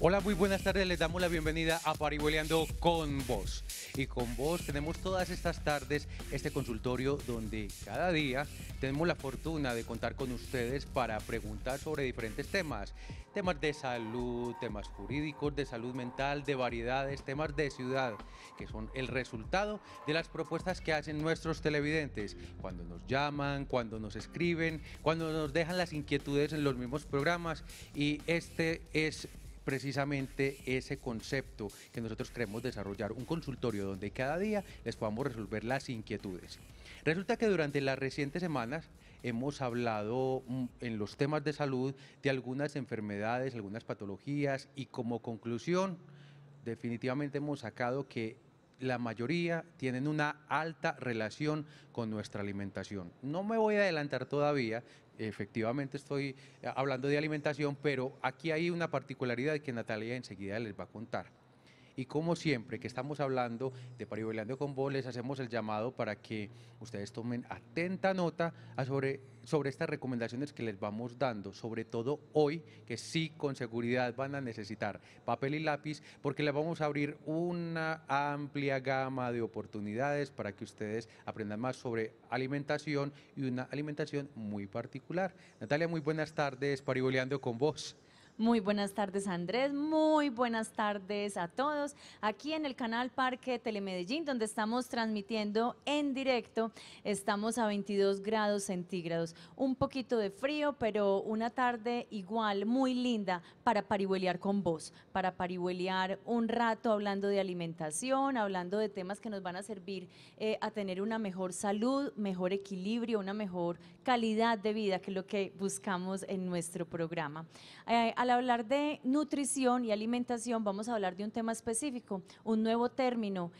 Hola, muy buenas tardes, les damos la bienvenida a Parihueliando con Vos. Y con Vos tenemos todas estas tardes este consultorio donde cada día tenemos la fortuna de contar con ustedes para preguntar sobre diferentes temas. Temas de salud, temas jurídicos, de salud mental, de variedades, temas de ciudad, que son el resultado de las propuestas que hacen nuestros televidentes cuando nos llaman, cuando nos escriben, cuando nos dejan las inquietudes en los mismos programas. Y este es precisamente ese concepto que nosotros queremos desarrollar, un consultorio donde cada día les podamos resolver las inquietudes. Resulta que durante las recientes semanas hemos hablado en los temas de salud de algunas enfermedades, algunas patologías, y como conclusión definitivamente hemos sacado que la mayoría tienen una alta relación con nuestra alimentación. No me voy a adelantar todavía, efectivamente estoy hablando de alimentación, pero aquí hay una particularidad que Natalia enseguida les va a contar. Y como siempre que estamos hablando de Parihueliando con Vos, les hacemos el llamado para que ustedes tomen atenta nota sobre estas recomendaciones que les vamos dando, sobre todo hoy, que sí con seguridad van a necesitar papel y lápiz, porque les vamos a abrir una amplia gama de oportunidades para que ustedes aprendan más sobre alimentación, y una alimentación muy particular. Natalia, muy buenas tardes, Parihueliando con Vos. Muy buenas tardes, Andrés. Muy buenas tardes a todos. Aquí en el canal Parque Telemedellín, donde estamos transmitiendo en directo, estamos a 22 grados centígrados. Un poquito de frío, pero una tarde igual, muy linda para parihueliar con vos, para parihueliar un rato hablando de alimentación, hablando de temas que nos van a servir a tener una mejor salud, mejor equilibrio, una mejor calidad de vida, que es lo que buscamos en nuestro programa. Al hablar de nutrición y alimentación, vamos a hablar de un tema específico, un nuevo término,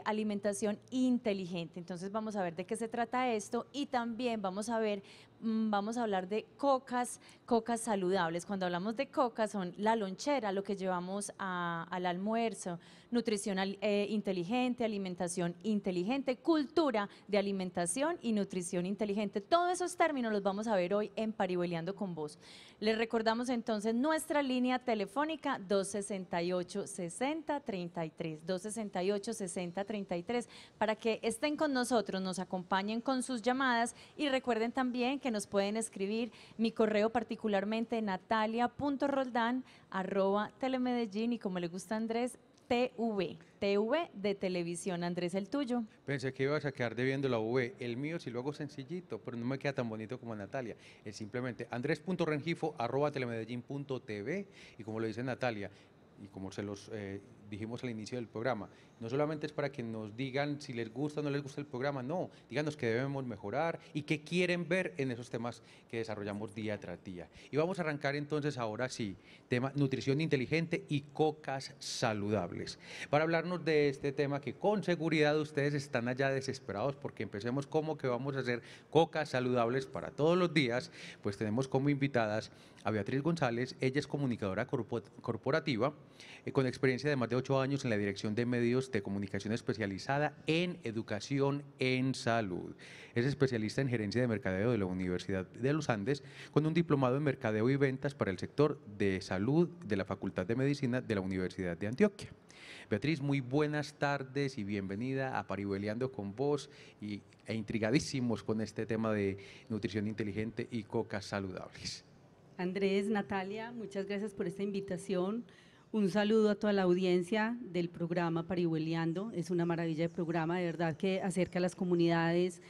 alimentación inteligente. Entonces vamos a ver de qué se trata esto, y también vamos a ver, vamos a hablar de cocas saludables. Cuando hablamos de cocas, son la lonchera, lo que llevamos al almuerzo, nutrición inteligente, alimentación inteligente, cultura de alimentación y nutrición inteligente. Todos esos términos los vamos a ver hoy en Parihueliando con Vos. Les recordamos entonces nuestra línea telefónica 268-6033, 268-6033, para que estén con nosotros, nos acompañen con sus llamadas, y recuerden también que nos pueden escribir mi correo, particularmente natalia.roldan@telemedellín, y como le gusta a Andrés, TV de televisión. Andrés, el tuyo. Pensé que ibas a quedar debiendo la V. El mío sí lo hago sencillito, pero no me queda tan bonito como Natalia. Es simplemente andres.rengifo@telemedellin.tv, y como lo dice Natalia, y como se los dijimos al inicio del programa, no solamente es para que nos digan si les gusta o no les gusta el programa, no, díganos qué debemos mejorar y qué quieren ver en esos temas que desarrollamos día tras día. Y vamos a arrancar entonces ahora sí, tema nutrición inteligente y cocas saludables. Para hablarnos de este tema que con seguridad ustedes están allá desesperados porque empecemos, como que vamos a hacer cocas saludables para todos los días, pues tenemos como invitadas a Beatriz González. Ella es comunicadora corporativa con experiencia de más de 8 años en la dirección de medios de comunicación especializada en educación en salud. Es especialista en gerencia de mercadeo de la Universidad de los Andes, con un diplomado en mercadeo y ventas para el sector de salud de la Facultad de Medicina de la Universidad de Antioquia. Beatriz, muy buenas tardes y bienvenida a Parihueliando con Vos, e intrigadísimos con este tema de nutrición inteligente y cocas saludables. Andrés, Natalia, muchas gracias por esta invitación. Un saludo a toda la audiencia del programa Parihueliando. Es una maravilla de programa, de verdad, que acerca a las comunidades,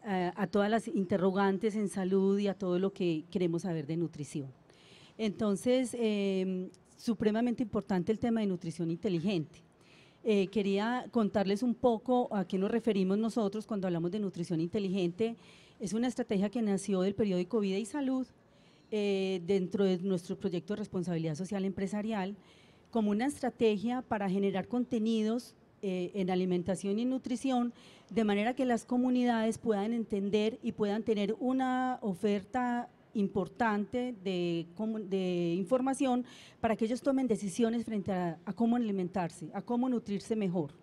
a todas las interrogantes en salud y a todo lo que queremos saber de nutrición. Entonces, supremamente importante el tema de nutrición inteligente. Quería contarles un poco a qué nos referimos nosotros cuando hablamos de nutrición inteligente. Es una estrategia que nació del periódico Vida y Salud, dentro de nuestro proyecto de responsabilidad social empresarial, como una estrategia para generar contenidos en alimentación y nutrición, de manera que las comunidades puedan entender y puedan tener una oferta importante de información para que ellos tomen decisiones frente a cómo alimentarse, a cómo nutrirse mejor.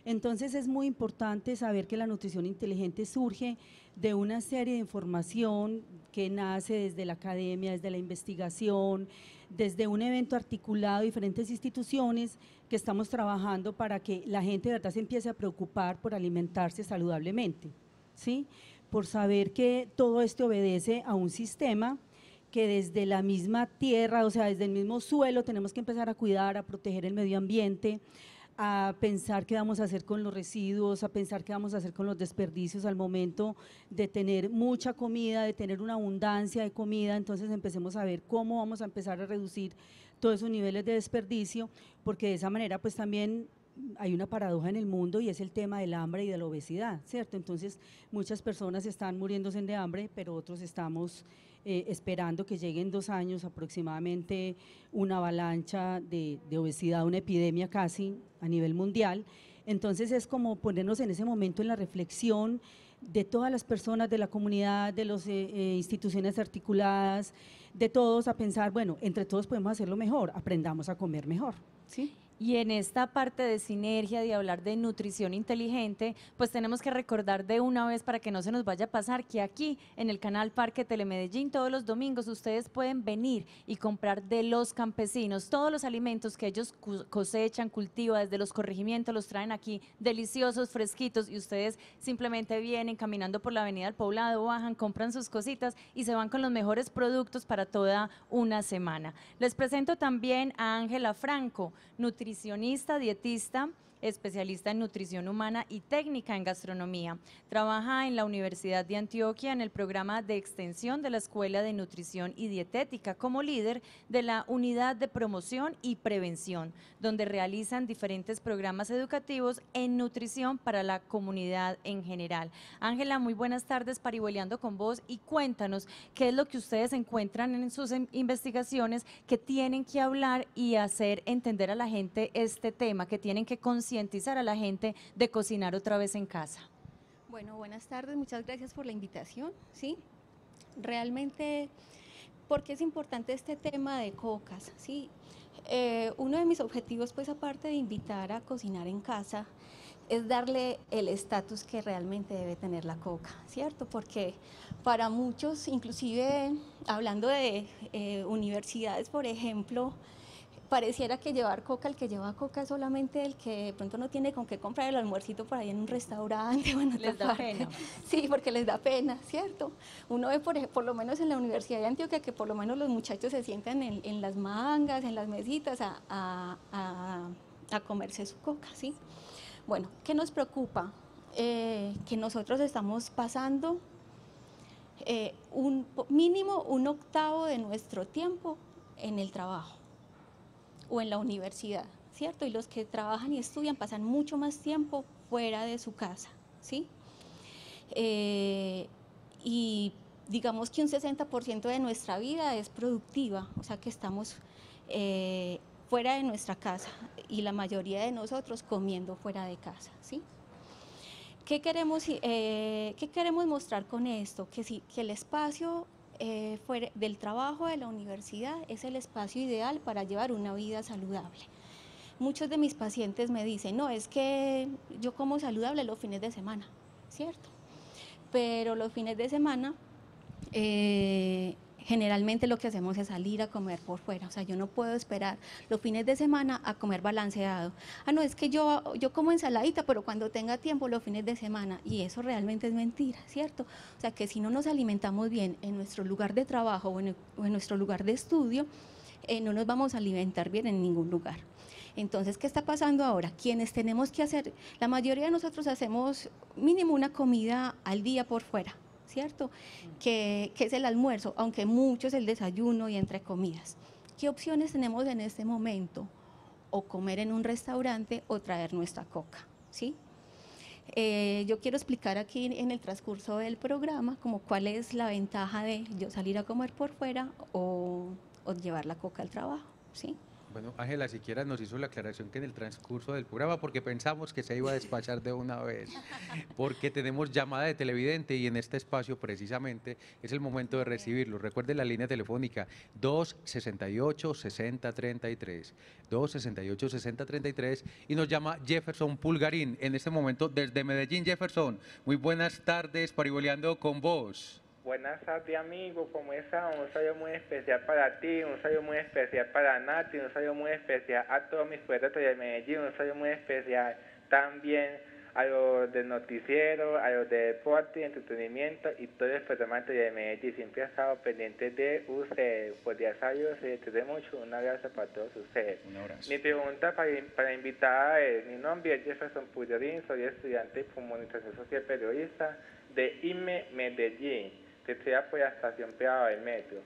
Entonces es muy importante saber que la nutrición inteligente surge de una serie de información que nace desde la academia, desde la investigación, desde un evento articulado de diferentes instituciones que estamos trabajando para que la gente de verdad se empiece a preocupar por alimentarse saludablemente, ¿sí? Por saber que todo esto obedece a un sistema que desde la misma tierra, o sea, desde el mismo suelo tenemos que empezar a cuidar, a proteger el medio ambiente, a pensar qué vamos a hacer con los residuos, a pensar qué vamos a hacer con los desperdicios al momento de tener mucha comida, de tener una abundancia de comida. Entonces empecemos a ver cómo vamos a empezar a reducir todos esos niveles de desperdicio, porque de esa manera pues también hay una paradoja en el mundo y es el tema del hambre y de la obesidad, ¿cierto? Entonces muchas personas están muriéndose de hambre, pero otros estamos esperando que lleguen 2 años aproximadamente una avalancha de obesidad, una epidemia casi a nivel mundial. Entonces es como ponernos en ese momento en la reflexión de todas las personas de la comunidad, de las instituciones articuladas, de todos a pensar, bueno, entre todos podemos hacerlo mejor, aprendamos a comer mejor, ¿sí? Y en esta parte de sinergia, de hablar de nutrición inteligente, pues tenemos que recordar de una vez para que no se nos vaya a pasar que aquí en el canal Parque Telemedellín todos los domingos ustedes pueden venir y comprar de los campesinos todos los alimentos que ellos cosechan, cultivan desde los corregimientos, los traen aquí deliciosos, fresquitos y ustedes simplemente vienen caminando por la avenida del Poblado, bajan, compran sus cositas y se van con los mejores productos para toda una semana. Les presento también a Ángela Franco, nutricionista, dietista, especialista en nutrición humana y técnica en gastronomía. Trabaja en la Universidad de Antioquia en el programa de extensión de la Escuela de Nutrición y Dietética como líder de la Unidad de Promoción y Prevención, donde realizan diferentes programas educativos en nutrición para la comunidad en general. Ángela, muy buenas tardes, parihueliando con vos y cuéntanos qué es lo que ustedes encuentran en sus investigaciones que tienen que hablar y hacer entender a la gente este tema, que tienen que concientizar a la gente de cocinar otra vez en casa. Bueno, buenas tardes, muchas gracias por la invitación, ¿sí? Realmente, ¿por qué es importante este tema de cocas? ¿Sí? Uno de mis objetivos, pues aparte de invitar a cocinar en casa, es darle el estatus que realmente debe tener la coca, ¿cierto? Porque para muchos, inclusive hablando de universidades, por ejemplo, pareciera que llevar coca, el que lleva coca es solamente el que de pronto no tiene con qué comprar el almuercito por ahí en un restaurante o en otra Les da parte. pena. Sí, porque les da pena, ¿cierto? Uno ve, por lo menos en la Universidad de Antioquia, que por lo menos los muchachos se sientan en las mangas, en las mesitas a comerse su coca, ¿sí? Bueno, ¿qué nos preocupa? Que nosotros estamos pasando mínimo un octavo de nuestro tiempo en el trabajo o en la universidad, ¿cierto? Y los que trabajan y estudian pasan mucho más tiempo fuera de su casa, ¿sí? Y digamos que un 60% de nuestra vida es productiva, o sea que estamos fuera de nuestra casa y la mayoría de nosotros comiendo fuera de casa, ¿sí? ¿Qué queremos mostrar con esto? Que el espacio fuera del trabajo de la universidad es el espacio ideal para llevar una vida saludable. Muchos de mis pacientes me dicen, no, es que yo como saludable los fines de semana, ¿cierto? Pero los fines de semana generalmente lo que hacemos es salir a comer por fuera, o sea, yo no puedo esperar los fines de semana a comer balanceado. Ah, no, es que yo como ensaladita, pero cuando tenga tiempo los fines de semana, y eso realmente es mentira, ¿cierto? O sea, que si no nos alimentamos bien en nuestro lugar de trabajo o en nuestro lugar de estudio, no nos vamos a alimentar bien en ningún lugar. Entonces, ¿qué está pasando ahora? Quienes tenemos que hacer, la mayoría de nosotros hacemos mínimo una comida al día por fuera, ¿cierto? Que es el almuerzo, aunque muchos el desayuno y entre comidas. ¿Qué opciones tenemos en este momento? O comer en un restaurante o traer nuestra coca, ¿sí? Yo quiero explicar aquí en el transcurso del programa como cuál es la ventaja de yo salir a comer por fuera o llevar la coca al trabajo, ¿sí? Bueno, Ángela, siquiera nos hizo la aclaración que en el transcurso del programa, porque pensamos que se iba a despachar de una vez, porque tenemos llamada de televidente y en este espacio precisamente es el momento de recibirlo. Recuerde la línea telefónica 268-6033, 268-6033 y nos llama Jefferson Pulgarín en este momento desde Medellín. Jefferson, muy buenas tardes, Parihueliando con vos. Buenas tardes, amigo, ¿cómo estás? Un saludo muy especial para ti, un saludo muy especial para Nati, un saludo muy especial a todos mis poetas de Medellín, un saludo muy especial también a los del noticiero, a los de deporte y entretenimiento y todo el departamento de Medellín. Siempre he estado pendiente de ustedes. Por día saludos y te doy mucho. Un abrazo para todos ustedes. Un abrazo. Mi pregunta para invitada es, mi nombre es Jefferson Pullarín, soy estudiante de comunicación social periodista de IME Medellín, que estudia por la estación privada del metro.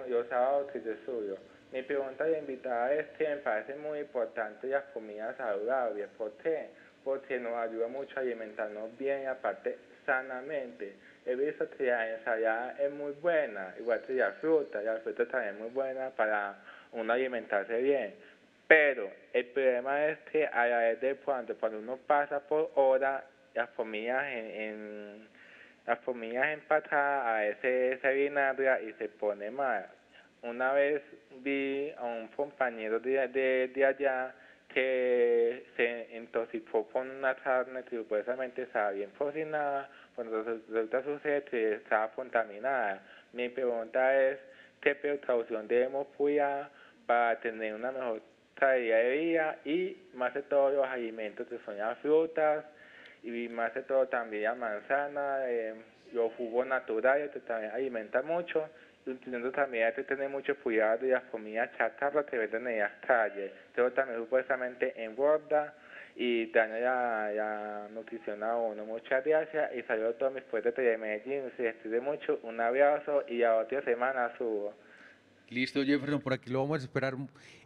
Los sábados que yo estudio. Mi pregunta de invitada es que me parece muy importante las comidas saludables. ¿Por qué? Porque nos ayuda mucho a alimentarnos bien y aparte sanamente. He visto que la ensalada es muy buena, igual que la fruta también es muy buena para uno alimentarse bien. Pero el problema es que a la vez de cuando uno pasa por hora, las comidas empatadas a ese se vinagre y se pone mal. Una vez vi a un compañero de allá que se intoxicó con una carne que supuestamente estaba bien cocinada, cuando resulta sucede que estaba contaminada. Mi pregunta es, ¿qué precaución debemos cuidar para tener una mejor calidad de vida y más de todos los alimentos que son las frutas y más de todo también la manzana, los jugos naturales que también alimentan mucho? Entiendo también hay que tener mucho cuidado de las comidas chatarras que venden en las calles. Pero también supuestamente engorda y daña la nutrición a uno. Muchas gracias y saludos a todos mis poetas de Medellín. Se despide mucho, un abrazo y a otra semana subo. Listo, Jefferson, por aquí lo vamos a esperar.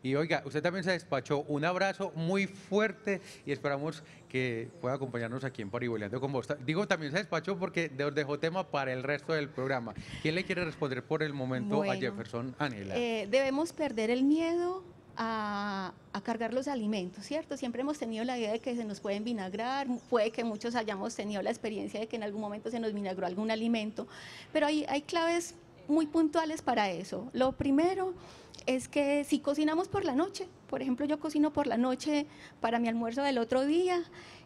Y oiga, usted también se despachó. Un abrazo muy fuerte y esperamos que pueda acompañarnos aquí en Parihueliando con vos. Digo, también se despachó porque nos dejó tema para el resto del programa. ¿Quién le quiere responder por el momento a Jefferson? Ángela. Debemos perder el miedo a cargar los alimentos, ¿cierto? Siempre hemos tenido la idea de que se nos pueden vinagrar, puede que muchos hayamos tenido la experiencia de que en algún momento se nos vinagró algún alimento, pero hay claves muy puntuales para eso. Lo primero es que si cocinamos por la noche, por ejemplo, yo cocino por la noche para mi almuerzo del otro día,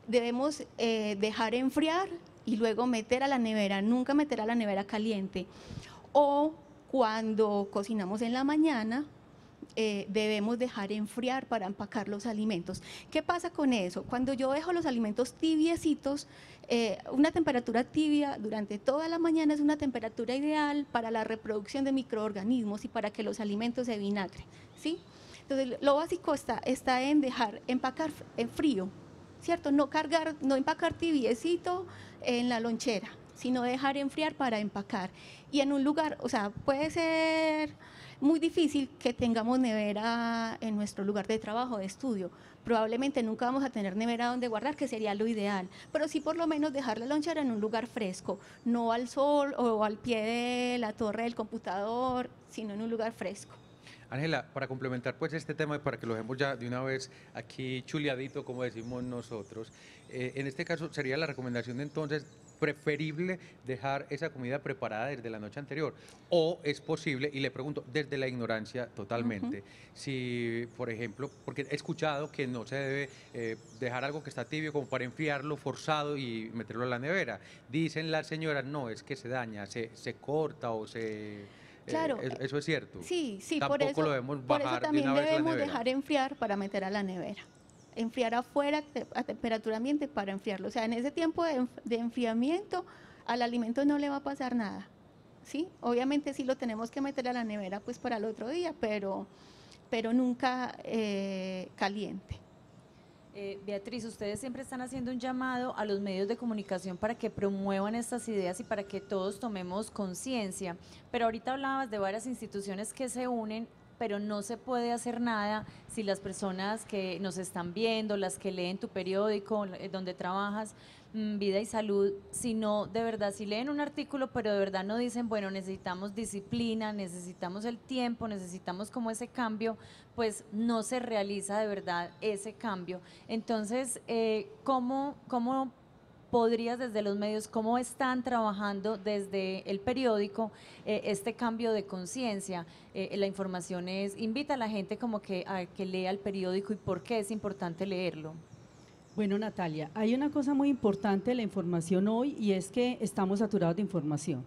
debemos dejar enfriar y luego meter a la nevera, nunca meter a la nevera caliente. O cuando cocinamos en la mañana, debemos dejar enfriar para empacar los alimentos. ¿Qué pasa con eso? Cuando yo dejo los alimentos tibiecitos, una temperatura tibia durante toda la mañana es una temperatura ideal para la reproducción de microorganismos y para que los alimentos se vinagren, ¿sí? Entonces, lo básico está en dejar empacar en frío, ¿cierto? No empacar tibiecito en la lonchera, sino dejar enfriar para empacar. Y en un lugar, o sea, puede ser muy difícil que tengamos nevera en nuestro lugar de trabajo, de estudio. Probablemente nunca vamos a tener nevera donde guardar, que sería lo ideal, pero sí por lo menos dejar la lonchera en un lugar fresco, no al sol o al pie de la torre del computador, sino en un lugar fresco. Ángela, para complementar pues este tema y para que lo dejemos ya de una vez aquí chuleadito, como decimos nosotros, en este caso sería la recomendación entonces preferible dejar esa comida preparada desde la noche anterior, o es posible, y le pregunto desde la ignorancia totalmente, si por ejemplo, porque he escuchado que no se debe dejar algo que está tibio como para enfriarlo forzado y meterlo a la nevera, dicen las señoras, no, es que se daña, se corta o se... Claro. ¿Eso es cierto? Sí, Tampoco lo debemos bajar de una vez a la nevera. Por eso también debemos dejar enfriar para meter a la nevera. Enfriar afuera a temperatura ambiente para enfriarlo. O sea, en ese tiempo de enfriamiento al alimento no le va a pasar nada, ¿sí? Obviamente sí lo tenemos que meter a la nevera pues para el otro día, pero nunca caliente. Beatriz, ustedes siempre están haciendo un llamado a los medios de comunicación para que promuevan estas ideas y para que todos tomemos conciencia, pero ahorita hablabas de varias instituciones que se unen, pero no se puede hacer nada si las personas que nos están viendo, las que leen tu periódico, donde trabajas, Vida y Salud, sino de verdad, si leen un artículo, pero de verdad no dicen, bueno, necesitamos disciplina, necesitamos el tiempo, necesitamos como ese cambio, pues no se realiza de verdad ese cambio. Entonces, ¿cómo podrías desde los medios, cómo están trabajando desde el periódico este cambio de conciencia? La información invita a la gente como que a que lea el periódico y por qué es importante leerlo. Bueno, Natalia, hay una cosa muy importante de la información hoy y es que estamos saturados de información.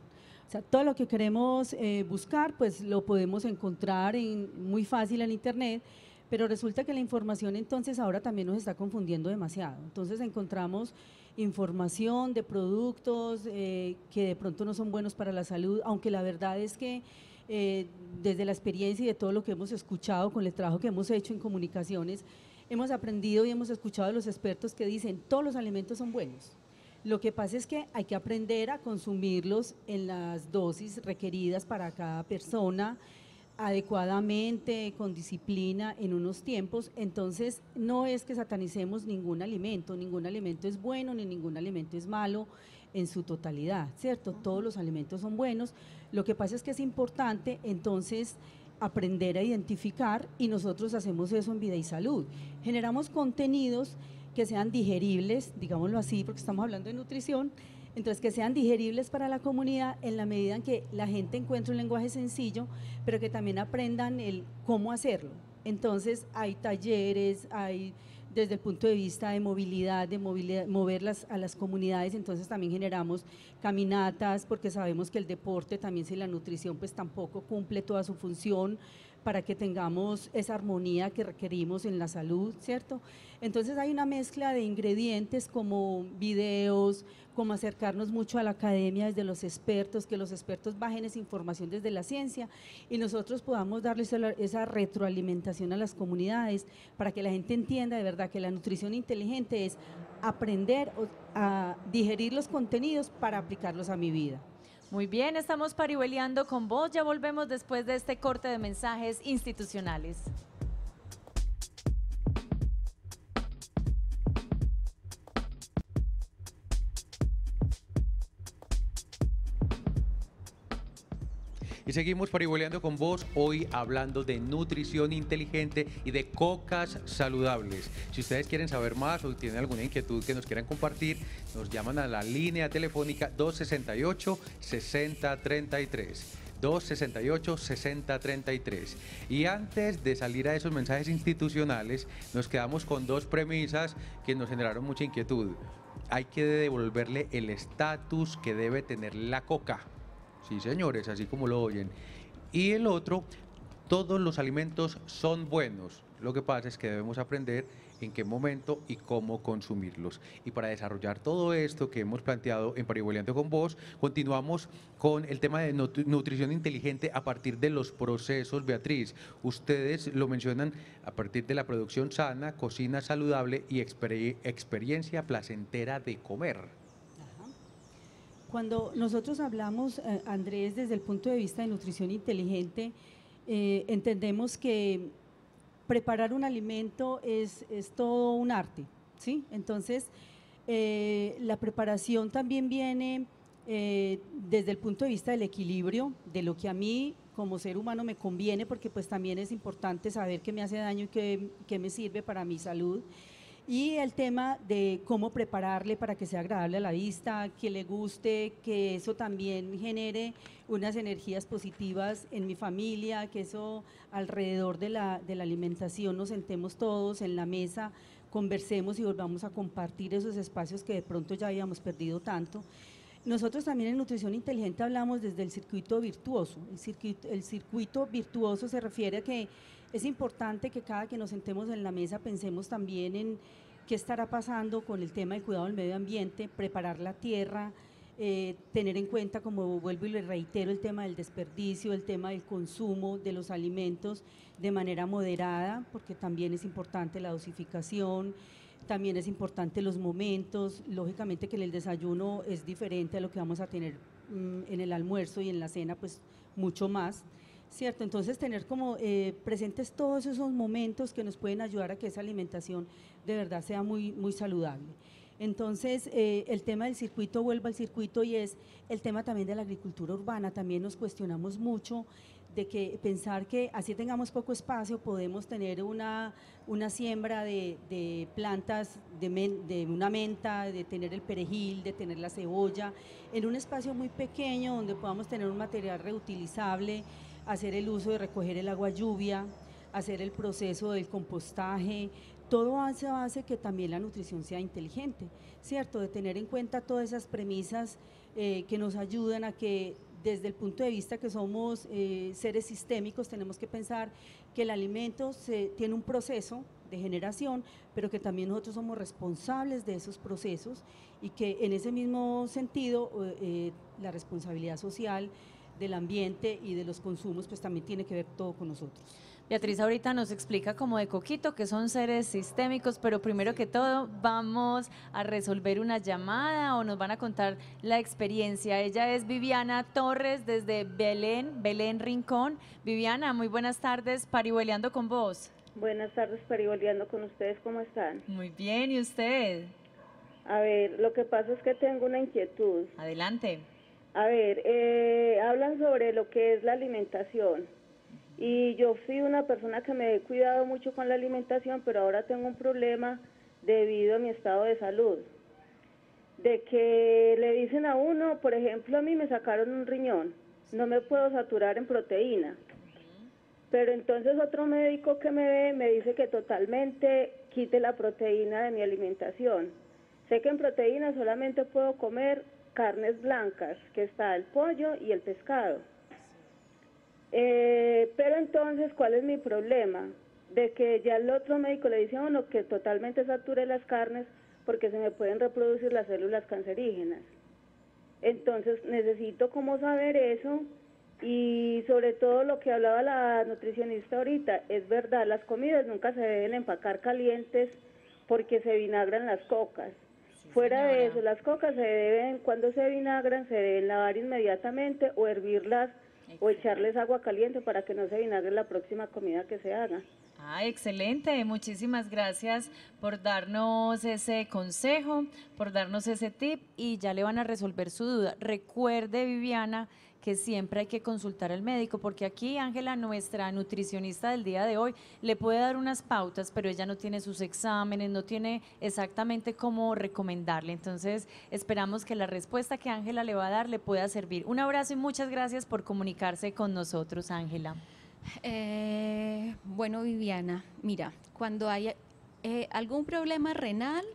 O sea, todo lo que queremos buscar, pues lo podemos encontrar muy fácil en Internet, pero resulta que la información entonces ahora también nos está confundiendo demasiado. Entonces encontramos información de productos que de pronto no son buenos para la salud, aunque la verdad es que desde la experiencia y de todo lo que hemos escuchado con el trabajo que hemos hecho en comunicaciones, hemos aprendido y hemos escuchado de los expertos que dicen todos los alimentos son buenos. Lo que pasa es que hay que aprender a consumirlos en las dosis requeridas para cada persona, adecuadamente, con disciplina, en unos tiempos. Entonces, no es que satanicemos ningún alimento es bueno ni ningún alimento es malo en su totalidad, ¿cierto? Todos los alimentos son buenos. Lo que pasa es que es importante, entonces, aprender a identificar y nosotros hacemos eso en Vida y Salud. Generamos contenidos que sean digeribles, digámoslo así, porque estamos hablando de nutrición, entonces que sean digeribles para la comunidad en la medida en que la gente encuentre un lenguaje sencillo, pero que también aprendan el cómo hacerlo. Entonces hay talleres, hay desde el punto de vista de movilidad, moverlas a las comunidades, entonces también generamos caminatas, porque sabemos que el deporte también sin la nutrición pues tampoco cumple toda su función para que tengamos esa armonía que requerimos en la salud, ¿cierto? Entonces hay una mezcla de ingredientes como videos, como acercarnos mucho a la academia desde los expertos, que los expertos bajen esa información desde la ciencia y nosotros podamos darles esa retroalimentación a las comunidades para que la gente entienda de verdad que la nutrición inteligente es aprender a digerir los contenidos para aplicarlos a mi vida. Muy bien, estamos parihueliando con vos, ya volvemos después de este corte de mensajes institucionales. Y seguimos parihueleando con vos, hoy hablando de nutrición inteligente y de cocas saludables. Si ustedes quieren saber más o tienen alguna inquietud que nos quieran compartir, nos llaman a la línea telefónica 268-6033. 268-6033. Y antes de salir a esos mensajes institucionales, nos quedamos con dos premisas que nos generaron mucha inquietud. Hay que devolverle el estatus que debe tener la coca. Sí, señores, así como lo oyen. Y el otro, todos los alimentos son buenos. Lo que pasa es que debemos aprender en qué momento y cómo consumirlos. Y para desarrollar todo esto que hemos planteado en Parihueliando con vos, continuamos con el tema de nutrición inteligente a partir de los procesos, Beatriz. Ustedes lo mencionan a partir de la producción sana, cocina saludable y experiencia placentera de comer. Cuando nosotros hablamos, Andrés, desde el punto de vista de nutrición inteligente, entendemos que preparar un alimento es todo un arte, ¿sí? Entonces, la preparación también viene desde el punto de vista del equilibrio, de lo que a mí como ser humano me conviene, porque pues también es importante saber qué me hace daño y qué me sirve para mi salud. Y el tema de cómo prepararle para que sea agradable a la vista, que le guste, que eso también genere unas energías positivas en mi familia, que eso alrededor de la alimentación nos sentemos todos en la mesa, conversemos y volvamos a compartir esos espacios que de pronto ya habíamos perdido tanto. Nosotros también en Nutrición Inteligente hablamos desde el circuito virtuoso. El circuito virtuoso se refiere a que es importante que cada que nos sentemos en la mesa pensemos también en qué estará pasando con el tema del cuidado del medio ambiente, preparar la tierra, tener en cuenta, como vuelvo y le reitero, el tema del desperdicio, el tema del consumo de los alimentos de manera moderada, porque también es importante la dosificación, también es importante los momentos, lógicamente que en el desayuno es diferente a lo que vamos a tener en el almuerzo y en la cena, pues mucho más. ¿Cierto? Entonces tener como presentes todos esos momentos que nos pueden ayudar a que esa alimentación de verdad sea muy, muy saludable. Entonces, el tema del circuito, vuelvo al circuito, y es el tema también de la agricultura urbana. También nos cuestionamos mucho de que pensar que así tengamos poco espacio, podemos tener una siembra de plantas, de una menta, de tener el perejil, de tener la cebolla, en un espacio muy pequeño donde podamos tener un material reutilizable, hacer el uso de recoger el agua lluvia, hacer el proceso del compostaje. Todo hace que también la nutrición sea inteligente, ¿cierto? De tener en cuenta todas esas premisas que nos ayudan a que, desde el punto de vista que somos seres sistémicos, tenemos que pensar que el alimento tiene un proceso de generación, pero que también nosotros somos responsables de esos procesos, y que en ese mismo sentido la responsabilidad social del ambiente y de los consumos pues también tiene que ver todo con nosotros. Beatriz ahorita nos explica como de Coquito que son seres sistémicos, pero primero que todo vamos a resolver una llamada o nos van a contar la experiencia. Ella es Viviana Torres desde Belén Rincón. Viviana, muy buenas tardes, parihueleando con vos. Buenas tardes, parihueleando con ustedes, ¿cómo están? Muy bien, ¿y usted? A ver, lo que pasa es que tengo una inquietud. Adelante. A ver, hablan sobre lo que es la alimentación. Y yo fui una persona que me he cuidado mucho con la alimentación, pero ahora tengo un problema debido a mi estado de salud. De que le dicen a uno, por ejemplo, a mí me sacaron un riñón, no me puedo saturar en proteína. Pero entonces otro médico que me ve me dice que totalmente quite la proteína de mi alimentación. Sé que en proteína solamente puedo comer carnes blancas, que está el pollo y el pescado. Pero entonces, ¿cuál es mi problema? De que ya el otro médico le dice a uno que totalmente sature las carnes porque se me pueden reproducir las células cancerígenas. Entonces necesito como saber eso, y sobre todo lo que hablaba la nutricionista ahorita, es verdad, las comidas nunca se deben empacar calientes porque se vinagran las cocas. Fuera de eso, las cocas se deben, cuando se vinagran, se deben lavar inmediatamente o hervirlas o echarles agua caliente para que no se vinagre la próxima comida que se haga. Ah, excelente. Muchísimas gracias por darnos ese consejo, por darnos ese tip, y ya le van a resolver su duda. Recuerde, Viviana, que siempre hay que consultar al médico, porque aquí Ángela, nuestra nutricionista del día de hoy, le puede dar unas pautas, pero ella no tiene sus exámenes, no tiene exactamente cómo recomendarle. Entonces, esperamos que la respuesta que Ángela le va a dar le pueda servir. Un abrazo y muchas gracias por comunicarse con nosotros, Ángela. Bueno, Viviana, mira, cuando hay algún problema renal,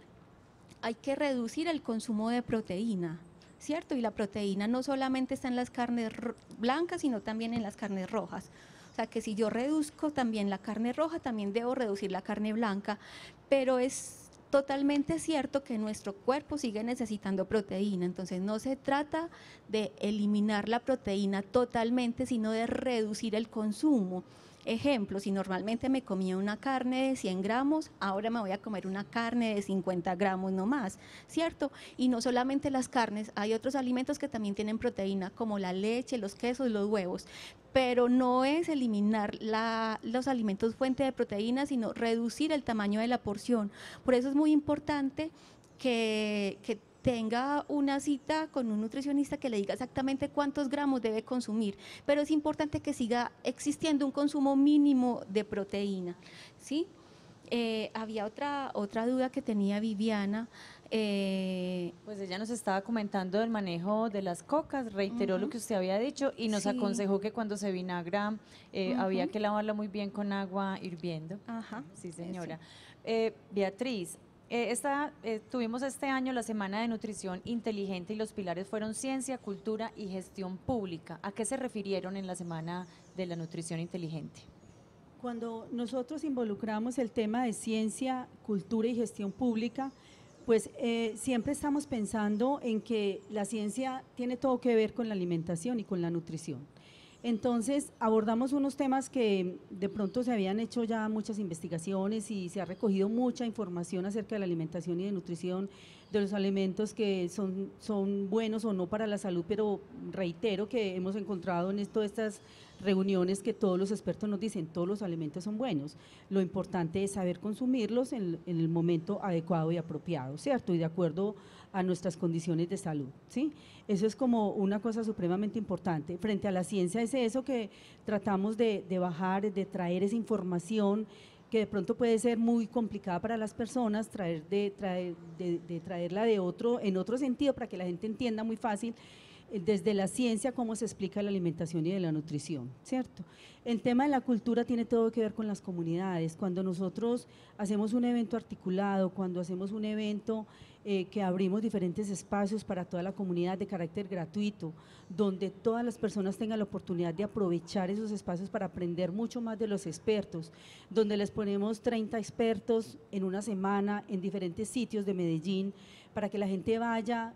hay que reducir el consumo de proteína, ¿cierto? Y la proteína no solamente está en las carnes blancas, sino también en las carnes rojas. O sea, que si yo reduzco también la carne roja, también debo reducir la carne blanca, pero es totalmente cierto que nuestro cuerpo sigue necesitando proteína. Entonces no se trata de eliminar la proteína totalmente, sino de reducir el consumo. Ejemplo, si normalmente me comía una carne de 100 gramos, ahora me voy a comer una carne de 50 gramos no más, ¿cierto? Y no solamente las carnes, hay otros alimentos que también tienen proteína, como la leche, los quesos, los huevos, pero no es eliminar los alimentos fuente de proteína, sino reducir el tamaño de la porción. Por eso es muy importante que tenga una cita con un nutricionista que le diga exactamente cuántos gramos debe consumir, pero es importante que siga existiendo un consumo mínimo de proteína, ¿sí? Había otra duda que tenía Viviana. Pues ella nos estaba comentando del manejo de las cocas, reiteró lo que usted había dicho y nos Sí. aconsejó que cuando se vinagra había que lavarla muy bien con agua hirviendo. Ajá, Sí, señora. Beatriz, tuvimos este año la Semana de Nutrición Inteligente y los pilares fueron ciencia, cultura y gestión pública. ¿A qué se refirieron en la Semana de la Nutrición Inteligente? Cuando nosotros involucramos el tema de ciencia, cultura y gestión pública, pues siempre estamos pensando en que la ciencia tiene todo que ver con la alimentación y con la nutrición. Entonces abordamos unos temas que de pronto se habían hecho ya muchas investigaciones y se ha recogido mucha información acerca de la alimentación y de nutrición, de los alimentos que son buenos o no para la salud, pero reitero que hemos encontrado en todas estas reuniones que todos los expertos nos dicen, todos los alimentos son buenos, lo importante es saber consumirlos en el momento adecuado y apropiado, ¿cierto? Y de acuerdo a nuestras condiciones de salud, ¿sí? Eso es como una cosa supremamente importante. Frente a la ciencia es eso que tratamos de bajar, de traer esa información que de pronto puede ser muy complicada para las personas, traerla en otro sentido para que la gente entienda muy fácil desde la ciencia cómo se explica la alimentación y de la nutrición, ¿cierto? El tema de la cultura tiene todo que ver con las comunidades. Cuando nosotros hacemos un evento articulado, cuando hacemos un evento que abrimos diferentes espacios para toda la comunidad de carácter gratuito, donde todas las personas tengan la oportunidad de aprovechar esos espacios para aprender mucho más de los expertos, donde les ponemos 30 expertos en una semana en diferentes sitios de Medellín para que la gente vaya,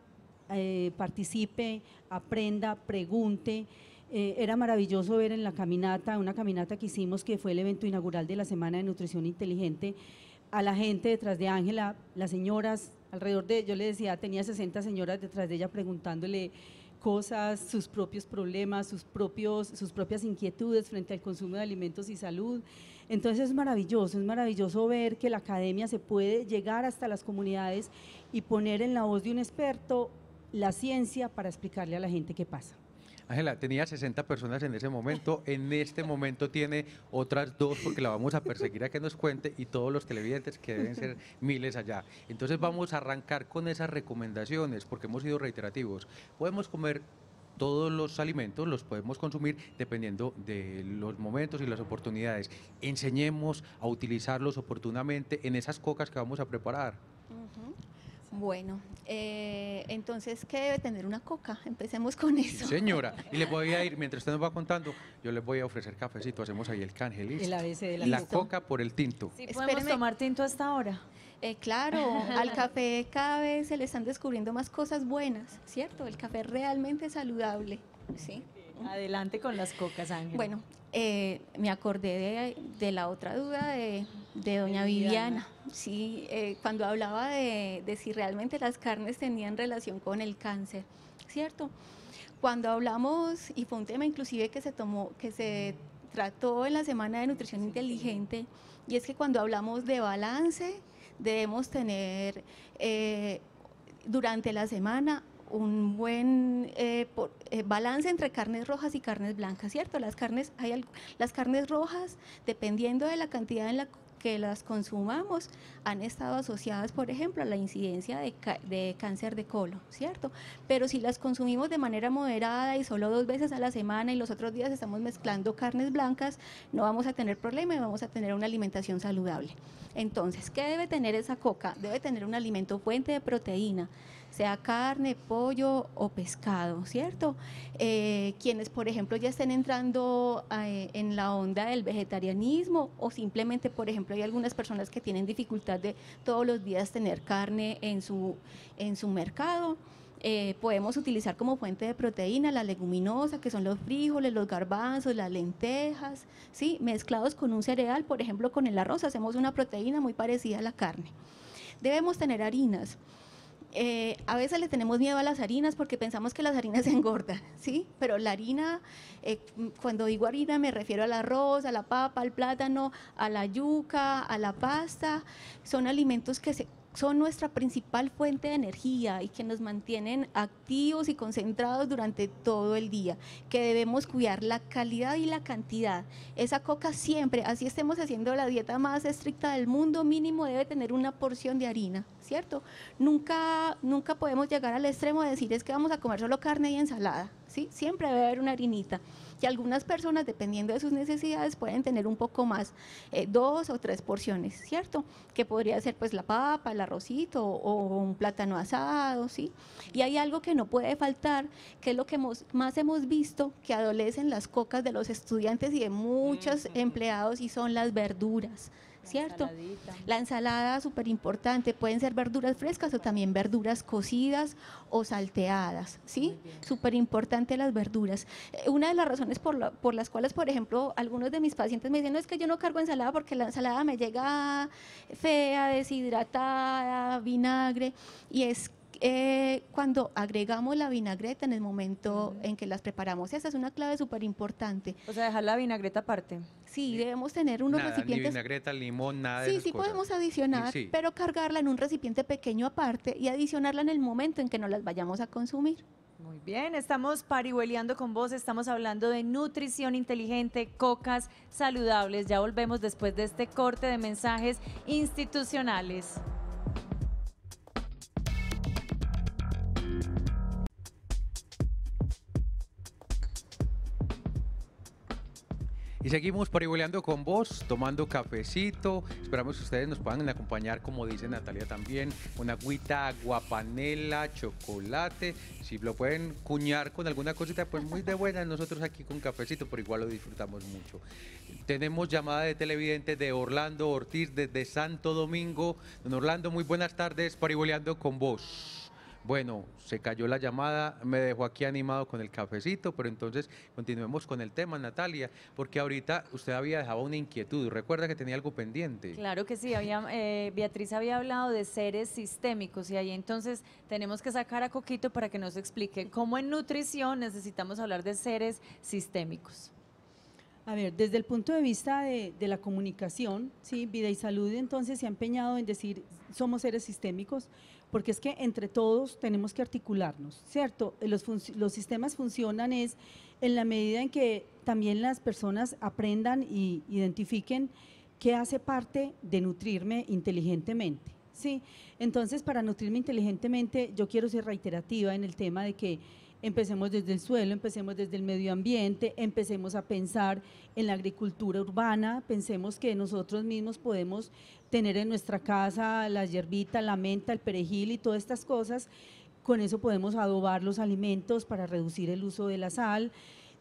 participe, aprenda, pregunte. Era maravilloso ver en la caminata, una caminata que hicimos que fue el evento inaugural de la Semana de Nutrición Inteligente, a la gente detrás de Ángela, las señoras, alrededor de, yo le decía, tenía 60 señoras detrás de ella preguntándole cosas, sus propios problemas, sus propias inquietudes frente al consumo de alimentos y salud. Entonces es maravilloso ver que la academia se puede llegar hasta las comunidades y poner en la voz de un experto la ciencia para explicarle a la gente qué pasa. Ángela, tenía 60 personas en ese momento, en este momento tiene otras 2 porque la vamos a perseguir a que nos cuente y todos los televidentes que deben ser miles allá. Entonces vamos a arrancar con esas recomendaciones porque hemos sido reiterativos. Podemos comer todos los alimentos, los podemos consumir dependiendo de los momentos y las oportunidades. Enseñemos a utilizarlos oportunamente en esas cocas que vamos a preparar. Bueno, entonces, ¿qué debe tener una coca? Empecemos con eso. Sí, señora, y le voy a ir, mientras usted nos va contando, yo les voy a ofrecer cafecito, hacemos ahí el canje, ¿listo? El ABC de la coca por el tinto. ¿Sí podemos tomar tinto hasta ahora? Claro, al café cada vez se le están descubriendo más cosas buenas, ¿cierto? El café es realmente saludable, ¿sí? Adelante con las cocas, Ángel. Bueno, me acordé de la otra duda de doña Viviana, sí, cuando hablaba de si realmente las carnes tenían relación con el cáncer, ¿cierto? Cuando hablamos, y fue un tema inclusive que se trató en la Semana de Nutrición Inteligente, y es que cuando hablamos de balance, debemos tener durante la semana un buen balance entre carnes rojas y carnes blancas, ¿cierto? Las carnes rojas, dependiendo de la cantidad en la que las consumamos, han estado asociadas, por ejemplo, a la incidencia de cáncer de colon, ¿cierto? Pero si las consumimos de manera moderada y solo 2 veces a la semana y los otros días estamos mezclando carnes blancas, no vamos a tener problema y vamos a tener una alimentación saludable. Entonces, ¿qué debe tener esa coca? Debe tener un alimento fuente de proteína, sea carne, pollo o pescado, ¿cierto? Quienes, por ejemplo, ya estén entrando en la onda del vegetarianismo o simplemente, por ejemplo, hay algunas personas que tienen dificultad de todos los días tener carne en su mercado, podemos utilizar como fuente de proteína la leguminosa, que son los frijoles, los garbanzos, las lentejas, ¿sí? Mezclados con un cereal, por ejemplo, con el arroz, hacemos una proteína muy parecida a la carne. Debemos tener harinas. A veces le tenemos miedo a las harinas porque pensamos que las harinas engordan, ¿sí? Pero la harina, cuando digo harina me refiero al arroz, a la papa, al plátano, a la yuca, a la pasta, son alimentos que son nuestra principal fuente de energía y que nos mantienen activos y concentrados durante todo el día, que debemos cuidar la calidad y la cantidad. Esa coca siempre, así estemos haciendo la dieta más estricta del mundo, mínimo debe tener una porción de harina, ¿cierto? Nunca podemos llegar al extremo de decir es que vamos a comer solo carne y ensalada, ¿sí? Siempre debe haber una harinita. Y algunas personas, dependiendo de sus necesidades, pueden tener un poco más, 2 o 3 porciones, ¿cierto? Que podría ser pues la papa, el arrocito o un plátano asado, ¿sí? Y hay algo que no puede faltar, que es lo que más hemos visto que adolecen las cocas de los estudiantes y de muchos empleados, y son las verduras, ¿cierto? La ensalada, súper importante, pueden ser verduras frescas o también verduras cocidas o salteadas, ¿sí? Súper importante las verduras. Una de las razones por las cuales, por ejemplo, algunos de mis pacientes me dicen, no, es que yo no cargo ensalada porque la ensalada me llega fea, deshidratada, vinagre, y es cuando agregamos la vinagreta en el momento en que las preparamos. Esa es una clave súper importante. O sea, dejar la vinagreta aparte. Sí, debemos tener unos Nada, recipientes. ni vinagreta, limón, nada de Sí, esas sí cosas. podemos adicionar, Sí. pero cargarla en un recipiente pequeño aparte y adicionarla en el momento en que nos las vayamos a consumir. Muy bien, estamos parihueliando con vos, estamos hablando de nutrición inteligente, cocas saludables. Ya volvemos después de este corte de mensajes institucionales. Y seguimos parihueleando con vos, tomando cafecito. Esperamos que ustedes nos puedan acompañar, como dice Natalia también, una agüita, aguapanela, chocolate. Si lo pueden cuñar con alguna cosita, pues muy de buena. Nosotros aquí con cafecito, pero igual lo disfrutamos mucho. Tenemos llamada de televidente de Orlando Ortiz desde Santo Domingo. Don Orlando, muy buenas tardes, parihueleando con vos. Bueno, se cayó la llamada, me dejó aquí animado con el cafecito, pero entonces continuemos con el tema, Natalia, porque ahorita usted había dejado una inquietud, recuerda que tenía algo pendiente. Claro que sí, Beatriz había hablado de seres sistémicos y ahí entonces tenemos que sacar a Coquito para que nos explique cómo en nutrición necesitamos hablar de seres sistémicos. A ver, desde el punto de vista de la comunicación, ¿sí? Vida y Salud entonces se ha empeñado en decir somos seres sistémicos, porque es que entre todos tenemos que articularnos, ¿cierto? Los sistemas funcionan es en la medida en que también las personas aprendan y identifiquen qué hace parte de nutrirme inteligentemente, ¿sí? Entonces, para nutrirme inteligentemente, yo quiero ser reiterativa en el tema de que empecemos desde el suelo, empecemos desde el medio ambiente, empecemos a pensar en la agricultura urbana, pensemos que nosotros mismos podemos tener en nuestra casa la hierbita, la menta, el perejil y todas estas cosas. Con eso podemos adobar los alimentos para reducir el uso de la sal,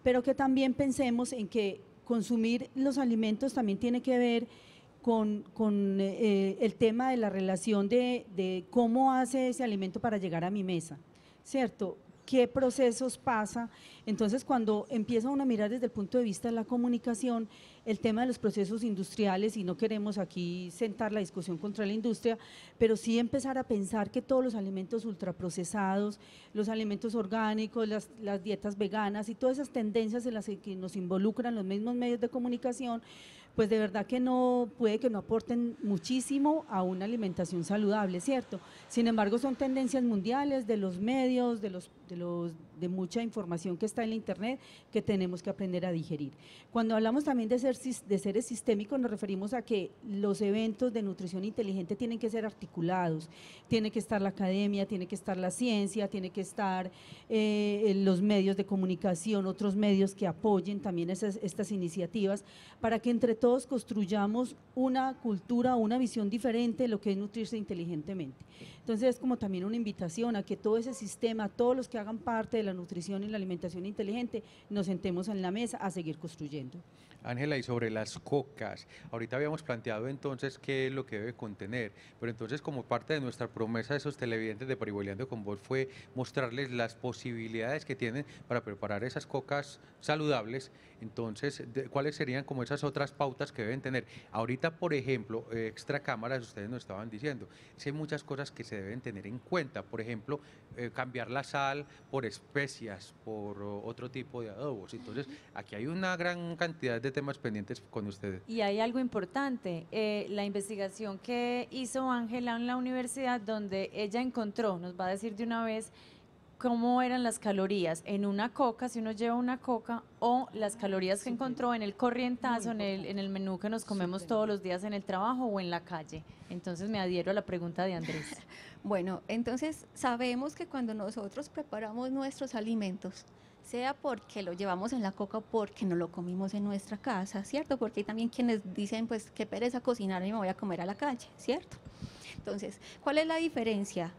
pero que también pensemos en que consumir los alimentos también tiene que ver con el tema de la relación de cómo hace ese alimento para llegar a mi mesa, ¿cierto? ¿Qué procesos pasa? Entonces, cuando empieza uno a mirar desde el punto de vista de la comunicación, el tema de los procesos industriales, y no queremos aquí sentar la discusión contra la industria, pero sí empezar a pensar que todos los alimentos ultraprocesados, los alimentos orgánicos, las dietas veganas y todas esas tendencias en las que nos involucran los mismos medios de comunicación, pues de verdad que no puede que no aporten muchísimo a una alimentación saludable, ¿cierto? Sin embargo, son tendencias mundiales de los medios, de mucha información que está en la internet que tenemos que aprender a digerir. Cuando hablamos también de seres sistémicos, nos referimos a que los eventos de nutrición inteligente tienen que ser articulados, tiene que estar la academia, tiene que estar la ciencia, tiene que estar los medios de comunicación, otros medios que apoyen también estas iniciativas, para que entre todos construyamos una cultura, una visión diferente de lo que es nutrirse inteligentemente. Entonces es como también una invitación a que todo ese sistema, todos los que hagan parte de la nutrición y la alimentación inteligente, nos sentemos en la mesa a seguir construyendo. Ángela, y sobre las cocas, ahorita habíamos planteado entonces qué es lo que debe contener, pero entonces como parte de nuestra promesa de esos televidentes de Parihueliando con vos fue mostrarles las posibilidades que tienen para preparar esas cocas saludables. Entonces, ¿cuáles serían como esas otras pautas que deben tener? Ahorita, por ejemplo, extra cámaras, ustedes nos estaban diciendo, hay muchas cosas que se deben tener en cuenta, por ejemplo, cambiar la sal por especias, por otro tipo de adobos. Entonces, aquí hay una gran cantidad de temas pendientes con ustedes. Y hay algo importante, la investigación que hizo Ángela en la universidad, donde ella encontró, nos va a decir de una vez, cómo eran las calorías en una coca, si uno lleva una coca, o las calorías que encontró en el corrientazo, en el menú que nos comemos todos los días en el trabajo o en la calle. Entonces me adhiero a la pregunta de Andrés. Bueno, entonces sabemos que cuando nosotros preparamos nuestros alimentos, sea porque lo llevamos en la coca o porque no lo comimos en nuestra casa, ¿cierto? Porque hay también quienes dicen, pues, qué pereza cocinar y me voy a comer a la calle, ¿cierto? Entonces, ¿cuál es la diferencia?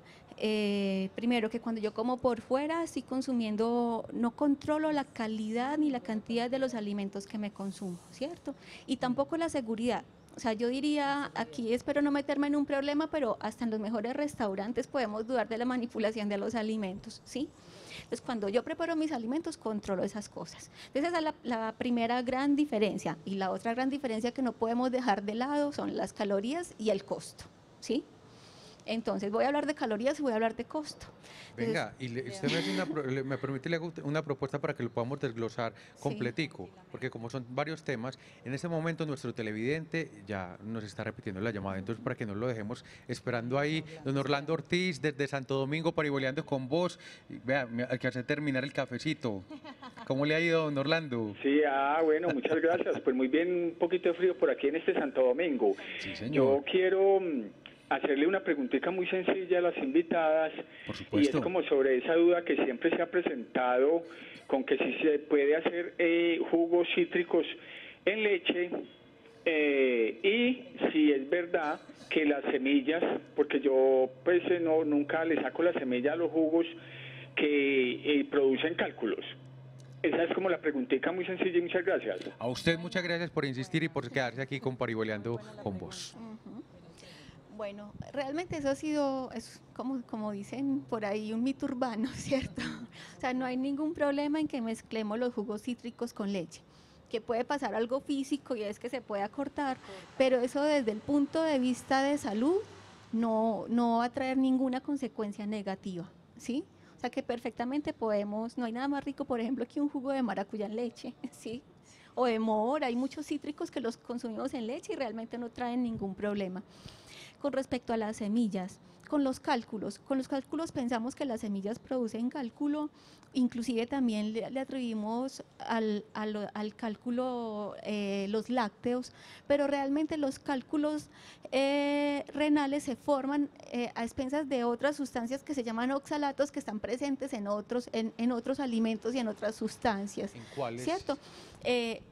Primero, que cuando yo como por fuera estoy consumiendo, no controlo la calidad ni la cantidad de los alimentos que me consumo, ¿cierto? Y tampoco la seguridad. O sea, yo diría, aquí espero no meterme en un problema, pero hasta en los mejores restaurantes podemos dudar de la manipulación de los alimentos, ¿sí? Entonces, cuando yo preparo mis alimentos, controlo esas cosas. Entonces, esa es la primera gran diferencia. Y la otra gran diferencia que no podemos dejar de lado son las calorías y el costo, ¿sí? Entonces voy a hablar de calorías y voy a hablar de costo. Venga, y usted me, hace me permite le hago una propuesta para que lo podamos desglosar completico, porque como son varios temas, en este momento nuestro televidente ya nos está repitiendo la llamada, entonces para que no lo dejemos esperando ahí, don Orlando Ortiz desde Santo Domingo, pariboleando con vos. Vea, me alcancé a terminar el cafecito. ¿Cómo le ha ido, don Orlando? Sí, bueno, muchas gracias. Pues muy bien, un poquito de frío por aquí en este Santo Domingo. Sí, señor. Yo quiero hacerle una preguntita muy sencilla a las invitadas. Por supuesto. Y es como sobre esa duda que siempre se ha presentado con que si se puede hacer jugos cítricos en leche y si es verdad que las semillas, porque yo pues nunca le saco la semilla a los jugos que producen cálculos. Esa es como la preguntita muy sencilla y muchas gracias. A usted muchas gracias por insistir y por quedarse aquí con Pariboleando con vos. Bueno, realmente eso ha sido, es como dicen por ahí, un mito urbano, ¿cierto? O sea, no hay ningún problema en que mezclemos los jugos cítricos con leche. Que puede pasar algo físico y es que se puede acortar, pero eso desde el punto de vista de salud no va a traer ninguna consecuencia negativa, ¿sí? O sea que perfectamente podemos, no hay nada más rico, por ejemplo, que un jugo de maracuyá en leche, ¿sí? O de mora, hay muchos cítricos que los consumimos en leche y realmente no traen ningún problema. Con respecto a las semillas, con los cálculos pensamos que las semillas producen cálculo, inclusive también le atribuimos al cálculo los lácteos, pero realmente los cálculos renales se forman a expensas de otras sustancias que se llaman oxalatos que están presentes en otros alimentos y en otras sustancias. ¿En cuáles? ¿Cierto?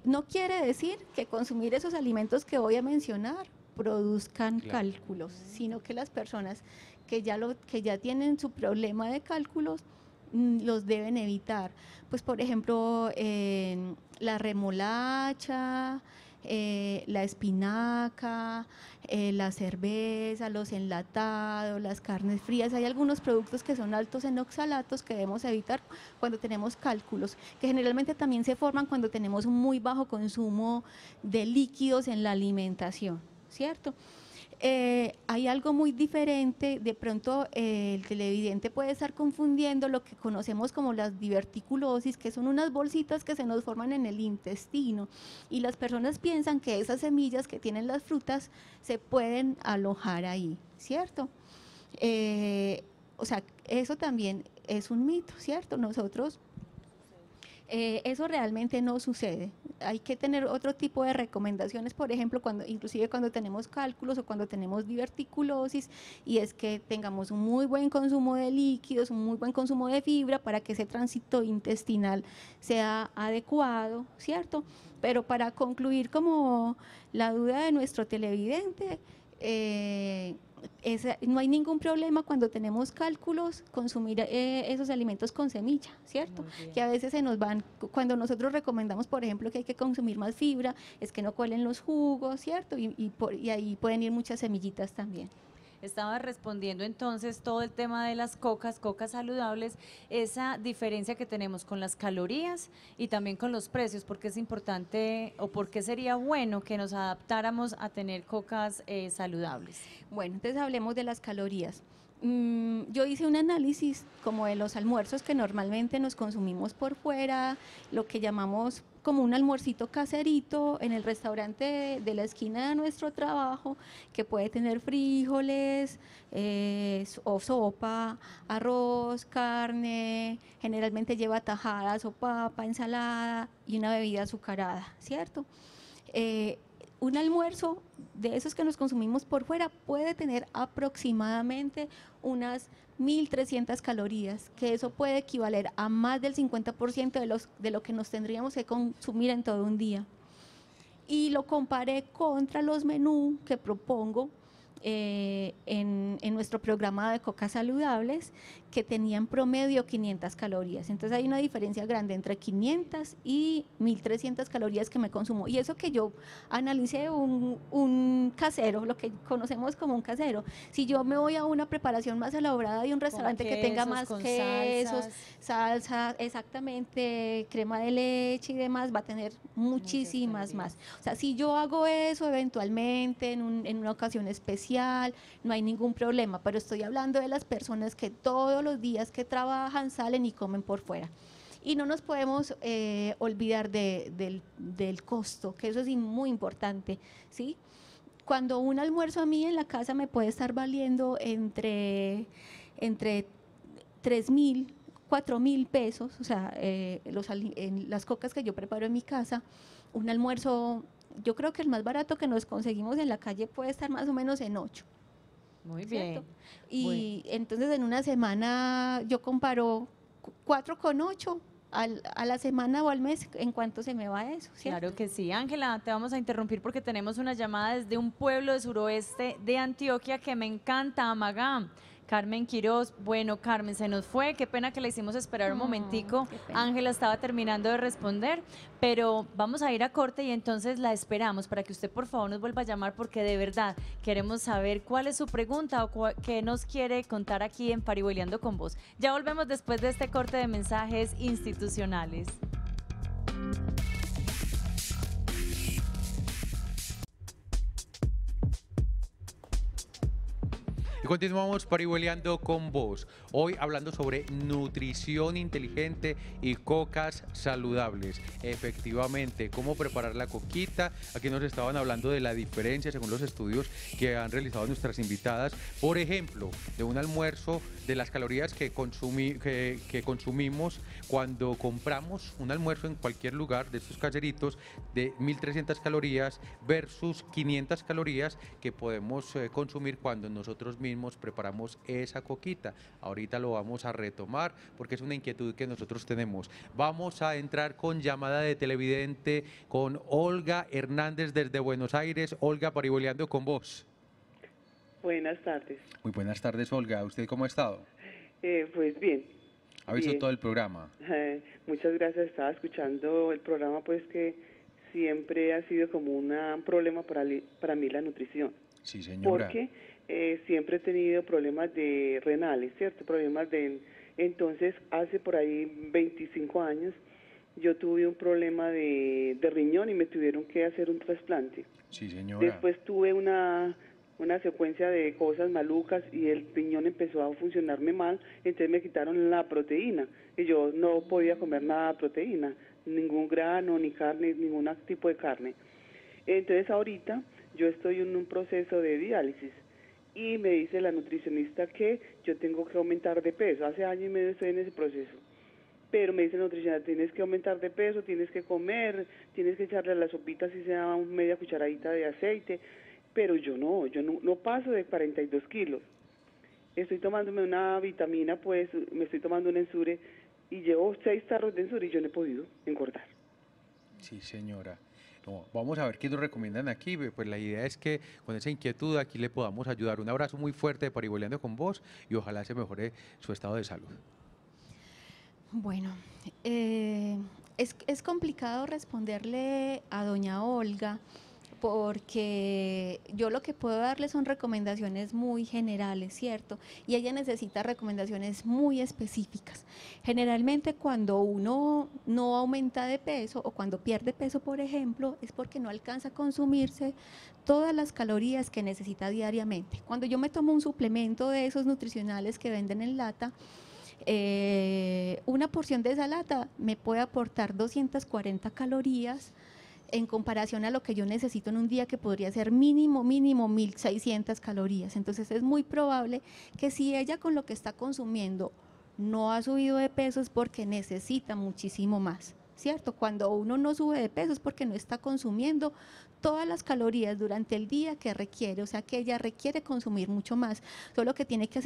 No quiere decir que consumir esos alimentos que voy a mencionar produzcan cálculos, sino que las personas que ya tienen su problema de cálculos los deben evitar. Pues por ejemplo, la remolacha, la espinaca, la cerveza, los enlatados, las carnes frías. Hay algunos productos que son altos en oxalatos que debemos evitar cuando tenemos cálculos, que generalmente también se forman cuando tenemos un muy bajo consumo de líquidos en la alimentación, ¿cierto? Hay algo muy diferente, de pronto el televidente puede estar confundiendo lo que conocemos como las diverticulosis, que son unas bolsitas que se nos forman en el intestino y las personas piensan que esas semillas que tienen las frutas se pueden alojar ahí, ¿cierto? O sea, eso también es un mito, ¿cierto? Nosotros eso realmente no sucede. Hay que tener otro tipo de recomendaciones, por ejemplo, inclusive cuando tenemos cálculos o cuando tenemos diverticulosis, y es que tengamos un muy buen consumo de líquidos, un muy buen consumo de fibra para que ese tránsito intestinal sea adecuado, ¿cierto? Pero para concluir como la duda de nuestro televidente, no hay ningún problema cuando tenemos cálculos consumir esos alimentos con semilla, ¿cierto? Que a veces se nos van, cuando nosotros recomendamos, por ejemplo, que hay que consumir más fibra, es que no cuelen los jugos, ¿cierto? Y ahí pueden ir muchas semillitas también. Estaba respondiendo entonces todo el tema de las cocas saludables, esa diferencia que tenemos con las calorías y también con los precios, porque es importante o porque sería bueno que nos adaptáramos a tener cocas saludables. Bueno, entonces hablemos de las calorías. Yo hice un análisis como de los almuerzos que normalmente nos consumimos por fuera, lo que llamamos como un almuercito caserito en el restaurante de la esquina de nuestro trabajo, que puede tener frijoles o sopa, arroz, carne, generalmente lleva tajadas o papa, ensalada y una bebida azucarada, ¿cierto? Un almuerzo de esos que nos consumimos por fuera puede tener aproximadamente unas 1.300 calorías, que eso puede equivaler a más del 50% de lo que nos tendríamos que consumir en todo un día. Y lo comparé contra los menús que propongo en nuestro programa de cocas saludables, que tenían promedio 500 calorías. Entonces hay una diferencia grande entre 500 y 1.300 calorías que me consumo. Y eso que yo analicé un casero, lo que conocemos como un casero. Si yo me voy a una preparación más elaborada de un restaurante que tenga más quesos, salsas, exactamente, crema de leche y demás, va a tener muchísimas más. O sea, si yo hago eso eventualmente en una ocasión especial, social, no hay ningún problema, pero estoy hablando de las personas que todos los días que trabajan salen y comen por fuera. Y no nos podemos olvidar del costo, que eso es muy importante, ¿sí? Cuando un almuerzo a mí en la casa me puede estar valiendo entre 3.000, 4.000 pesos, o sea, en las cocas que yo preparo en mi casa, un almuerzo, yo creo que el más barato que nos conseguimos en la calle puede estar más o menos en 8. Muy ¿cierto? bien. Y entonces en una semana yo comparo 4 con 8 a la semana o al mes, ¿en cuánto se me va eso? ¿cierto? Claro que sí. Ángela, te vamos a interrumpir porque tenemos una llamada desde un pueblo de suroeste de Antioquia que me encanta, Amagá. Carmen Quiroz. Bueno, Carmen, se nos fue. Qué pena que la hicimos esperar un momentico. qué pena. Ángela estaba terminando de responder, pero vamos a ir a corte y entonces la esperamos para que usted por favor nos vuelva a llamar porque de verdad queremos saber cuál es su pregunta o qué nos quiere contar aquí en Parihueliando con Vos. Ya volvemos después de este corte de mensajes institucionales. Y continuamos parihueliando con vos. Hoy hablando sobre nutrición inteligente y cocas saludables. Efectivamente, cómo preparar la coquita. Aquí nos estaban hablando de la diferencia según los estudios que han realizado nuestras invitadas. Por ejemplo, de un almuerzo, de las calorías que consumimos cuando compramos un almuerzo en cualquier lugar de estos caseritos de 1.300 calorías versus 500 calorías que podemos consumir cuando nosotros mismos preparamos esa coquita. Ahorita lo vamos a retomar porque es una inquietud que nosotros tenemos. Vamos a entrar con llamada de televidente con Olga Hernández desde Buenos Aires. Olga, parihueliando con vos. Buenas tardes. Muy buenas tardes, Olga. ¿Usted cómo ha estado? Pues bien. ¿Ha visto Bien. todo el programa? Muchas gracias. Estaba escuchando el programa, pues que siempre ha sido como un problema para mí la nutrición. Sí, señora. Porque siempre he tenido problemas de renales, ¿cierto? Entonces, hace por ahí 25 años, yo tuve un problema de riñón y me tuvieron que hacer un trasplante. Sí, señora. Después tuve una secuencia de cosas malucas y el riñón empezó a funcionarme mal, entonces me quitaron la proteína y yo no podía comer nada de proteína, ningún grano, ni carne, ningún tipo de carne. Entonces ahorita yo estoy en un proceso de diálisis y me dice la nutricionista que yo tengo que aumentar de peso. Hace año y medio estoy en ese proceso. Pero me dice la nutricionista, tienes que aumentar de peso, tienes que comer, tienes que echarle a la sopita si sea media cucharadita de aceite. Pero yo no paso de 42 kilos. Estoy tomándome una vitamina, pues me estoy tomando un Ensure y llevo 6 tarros de Ensure y yo no he podido engordar. Sí, señora. No, vamos a ver qué nos recomiendan aquí. Pues la idea es que con esa inquietud aquí le podamos ayudar. Un abrazo muy fuerte de Parihueliando con vos y ojalá se mejore su estado de salud. Bueno, es complicado responderle a doña Olga porque yo lo que puedo darle son recomendaciones muy generales, ¿cierto? Y ella necesita recomendaciones muy específicas. Generalmente cuando uno no aumenta de peso o cuando pierde peso, por ejemplo, es porque no alcanza a consumirse todas las calorías que necesita diariamente. Cuando yo me tomo un suplemento de esos nutricionales que venden en lata, una porción de esa lata me puede aportar 240 calorías en comparación a lo que yo necesito en un día, que podría ser mínimo 1.600 calorías. Entonces es muy probable que si ella con lo que está consumiendo no ha subido de peso es porque necesita muchísimo más, ¿cierto? Cuando uno no sube de peso es porque no está consumiendo todas las calorías durante el día que requiere, o sea que ella requiere consumir mucho más, solo que tiene que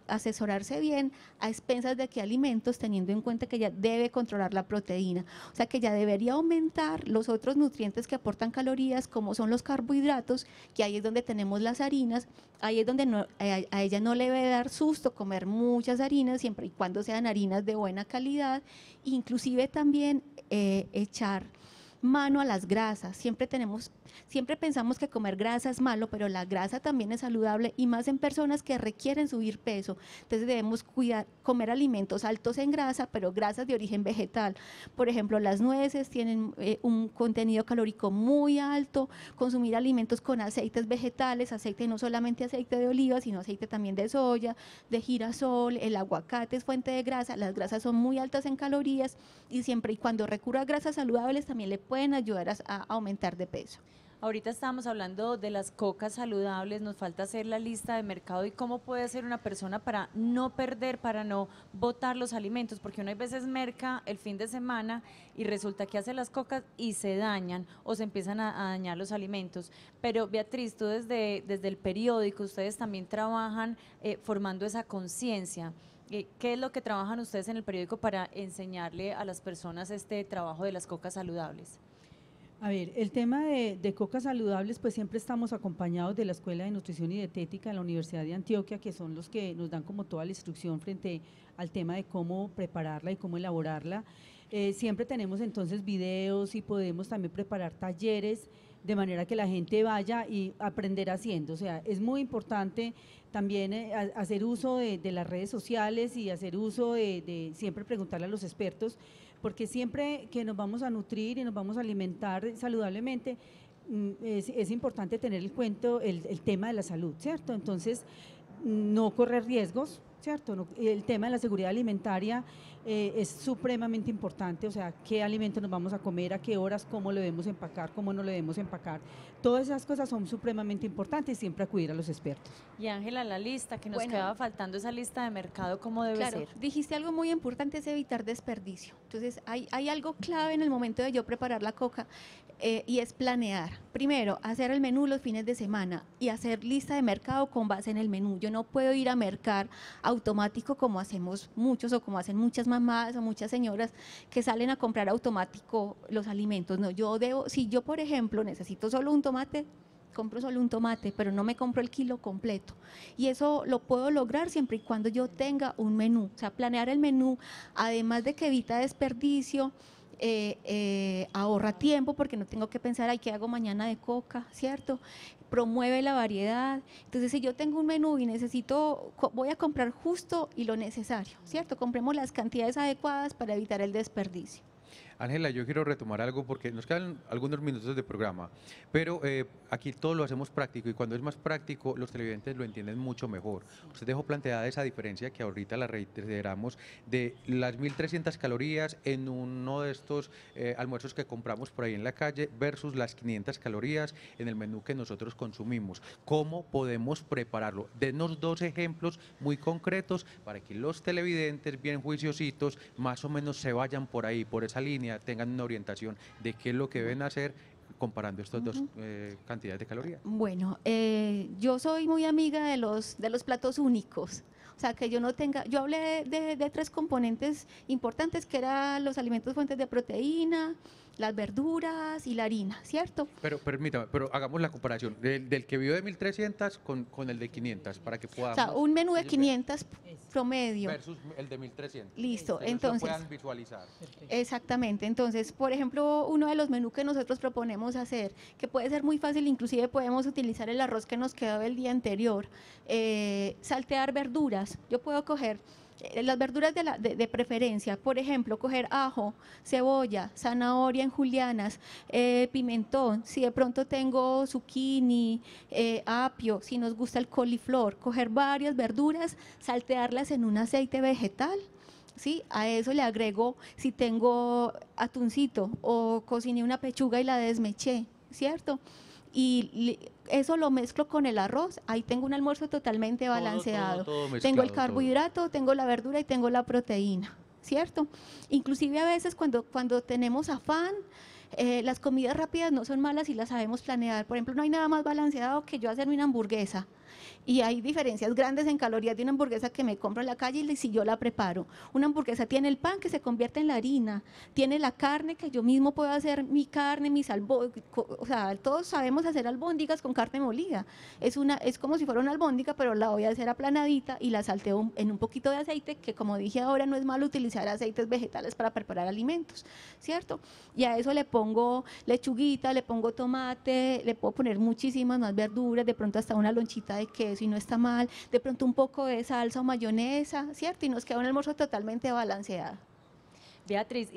asesorarse bien a expensas de qué alimentos, teniendo en cuenta que ella debe controlar la proteína, o sea que ella debería aumentar los otros nutrientes que aportan calorías, como son los carbohidratos, que ahí es donde tenemos las harinas, ahí es donde a ella no le debe dar susto comer muchas harinas, siempre y cuando sean harinas de buena calidad, inclusive también echar mano a las grasas. Siempre pensamos que comer grasa es malo, pero la grasa también es saludable y más en personas que requieren subir peso. Entonces debemos comer alimentos altos en grasa, pero grasas de origen vegetal. Por ejemplo, las nueces tienen un contenido calórico muy alto, consumir alimentos con aceites vegetales, aceite no solamente aceite de oliva, sino aceite también de soya, de girasol, el aguacate es fuente de grasa, las grasas son muy altas en calorías y siempre y cuando recurra a grasas saludables también le pueden ayudar a aumentar de peso. Ahorita estábamos hablando de las cocas saludables, nos falta hacer la lista de mercado y cómo puede ser una persona para no perder, para no botar los alimentos, porque uno a veces merca el fin de semana y resulta que hace las cocas y se dañan o se empiezan a dañar los alimentos. Pero Beatriz, tú desde el periódico, ustedes también trabajan formando esa conciencia. ¿Qué es lo que trabajan ustedes en el periódico para enseñarle a las personas este trabajo de las cocas saludables? A ver, el tema de cocas saludables, pues siempre estamos acompañados de la Escuela de Nutrición y Dietética de la Universidad de Antioquia, que son los que nos dan como toda la instrucción frente al tema de cómo prepararla y cómo elaborarla. Siempre tenemos entonces videos y podemos también preparar talleres de manera que la gente vaya y aprender haciendo. O sea, es muy importante también hacer uso de las redes sociales y hacer uso de siempre preguntarle a los expertos, porque siempre que nos vamos a nutrir y nos vamos a alimentar saludablemente, es importante tener el tema de la salud, ¿cierto? Entonces, no correr riesgos, ¿cierto? El tema de la seguridad alimentaria es supremamente importante, o sea, qué alimentos nos vamos a comer, a qué horas, cómo lo debemos empacar, cómo no lo debemos empacar. Todas esas cosas son supremamente importantes y siempre acudir a los expertos. Y Ángela, la lista, que nos quedaba faltando esa lista de mercado, ¿cómo debe ser? Dijiste algo muy importante, es evitar desperdicio. Entonces, hay algo clave en el momento de yo preparar la coca y es planear. Primero, hacer el menú los fines de semana y hacer lista de mercado con base en el menú. Yo no puedo ir a mercar automático como hacemos muchos o como hacen muchas mamás o muchas señoras que salen a comprar automático los alimentos. No, si yo, por ejemplo, necesito solo un tomate, compro solo un tomate, pero no me compro el kilo completo. Y eso lo puedo lograr siempre y cuando yo tenga un menú. O sea, planear el menú, además de que evita desperdicio, ahorra tiempo porque no tengo que pensar, ay, ¿qué hago mañana de coca? ¿Cierto? Promueve la variedad. Entonces, si yo tengo un menú y voy a comprar justo y lo necesario, ¿cierto? Compremos las cantidades adecuadas para evitar el desperdicio. Ángela, yo quiero retomar algo porque nos quedan algunos minutos de programa, pero aquí todo lo hacemos práctico y cuando es más práctico los televidentes lo entienden mucho mejor. Usted dejó planteada esa diferencia que ahorita la reiteramos de las 1.300 calorías en uno de estos almuerzos que compramos por ahí en la calle versus las 500 calorías en el menú que nosotros consumimos. ¿Cómo podemos prepararlo? Denos dos ejemplos muy concretos para que los televidentes bien juiciositos más o menos se vayan por ahí, por esa línea, tengan una orientación de qué es lo que deben hacer comparando estas dos cantidades de calorías. Bueno, yo soy muy amiga de los platos únicos. O sea, que yo hablé de tres componentes importantes que eran los alimentos fuentes de proteína, las verduras y la harina, ¿cierto? Pero permítame, hagamos la comparación del que vio de 1.300 con el de 500 para que podamos... O sea, un menú de 500 promedio. Versus el de 1.300. Listo, entonces... puedan visualizar. Exactamente, entonces, por ejemplo, uno de los menús que nosotros proponemos hacer, que puede ser muy fácil, inclusive podemos utilizar el arroz que nos quedó del día anterior, saltear verduras. Yo puedo coger las verduras de preferencia, por ejemplo, coger ajo, cebolla, zanahoria en julianas, pimentón, si de pronto tengo zucchini, apio, si nos gusta el coliflor, coger varias verduras, saltearlas en un aceite vegetal. ¿Sí? A eso le agrego, si tengo atuncito o cociné una pechuga y la desmeché, ¿cierto? Y eso lo mezclo con el arroz, ahí tengo un almuerzo totalmente balanceado. Todo mezclado, tengo el carbohidrato, tengo la verdura y tengo la proteína, ¿cierto? Inclusive a veces cuando tenemos afán, las comidas rápidas no son malas y las sabemos planear. Por ejemplo, no hay nada más balanceado que yo hacerme una hamburguesa. y hay diferencias grandes en calorías de una hamburguesa que me compro en la calle y si yo la preparo. Una hamburguesa tiene el pan que se convierte en la harina, tiene la carne que yo mismo puedo hacer mi carne, mis albóndigas, o sea, todos sabemos hacer albóndigas con carne molida. Es como si fuera una albóndiga, pero la voy a hacer aplanadita y la salteo en un poquito de aceite, que como dije ahora no es malo utilizar aceites vegetales para preparar alimentos, ¿cierto? Y a eso le pongo lechuguita, le pongo tomate, le puedo poner muchísimas más verduras, de pronto hasta una lonchita de queso y no está mal, de pronto un poco de salsa o mayonesa, ¿cierto? Y nos queda un almuerzo totalmente balanceado. Beatriz,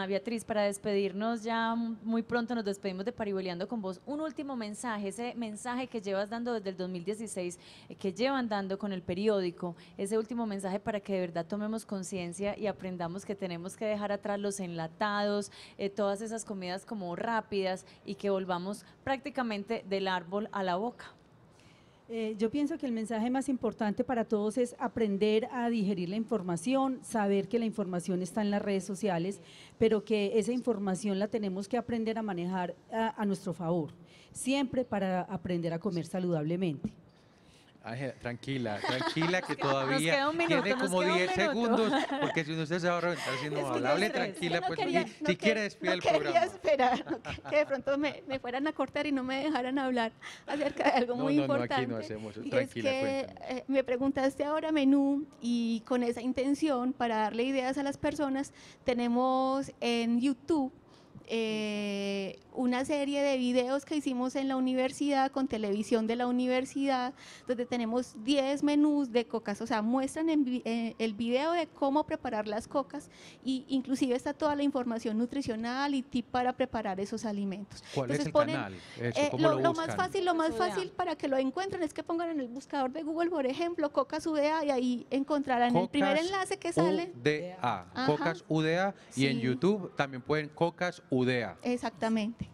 Beatriz, para despedirnos ya muy pronto, nos despedimos de Parihueliando con Vos. Un último mensaje, ese mensaje que llevas dando desde el 2016, que llevan dando con el periódico, ese último mensaje para que de verdad tomemos conciencia y aprendamos que tenemos que dejar atrás los enlatados, todas esas comidas como rápidas y que volvamos prácticamente del árbol a la boca. Yo pienso que el mensaje más importante para todos es aprender a digerir la información, saber que la información está en las redes sociales, pero que esa información la tenemos que aprender a manejar a nuestro favor, siempre para aprender a comer saludablemente. Ay, tranquila, que todavía queda un minuto, tiene como 10 segundos, porque si usted se va a reventar siendo mal, hable tranquila, pues si quiere despide el programa. No quería esperar que de pronto me fueran a cortar y no me dejaran hablar acerca de algo muy importante. No, aquí no hacemos eso, y tranquila, es que me preguntaste ahora menú y con esa intención, para darle ideas a las personas, tenemos en YouTube una serie de videos que hicimos en la universidad, con televisión de la universidad, donde tenemos 10 menús de cocas, o sea, muestran el video de cómo preparar las cocas y inclusive está toda la información nutricional y tip para preparar esos alimentos. ¿Cuál Entonces es el canal? Lo más fácil para que lo encuentren es que pongan en el buscador de Google, por ejemplo, Cocas UDA, y ahí encontrarán el primer enlace que sale. UDA, Cocas UDA, y sí. en YouTube también pueden Cocas UDA. Exactamente.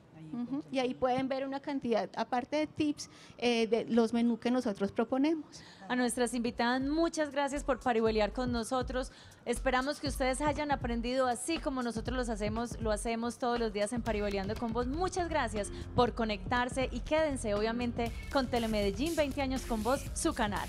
Y ahí pueden ver una cantidad, aparte de tips, de los menús que nosotros proponemos. A nuestras invitadas, muchas gracias por parihueliar con nosotros. Esperamos que ustedes hayan aprendido así como nosotros lo hacemos todos los días en Parihueliando con Vos. Muchas gracias por conectarse y quédense obviamente con Telemedellín 20 años con Vos, su canal.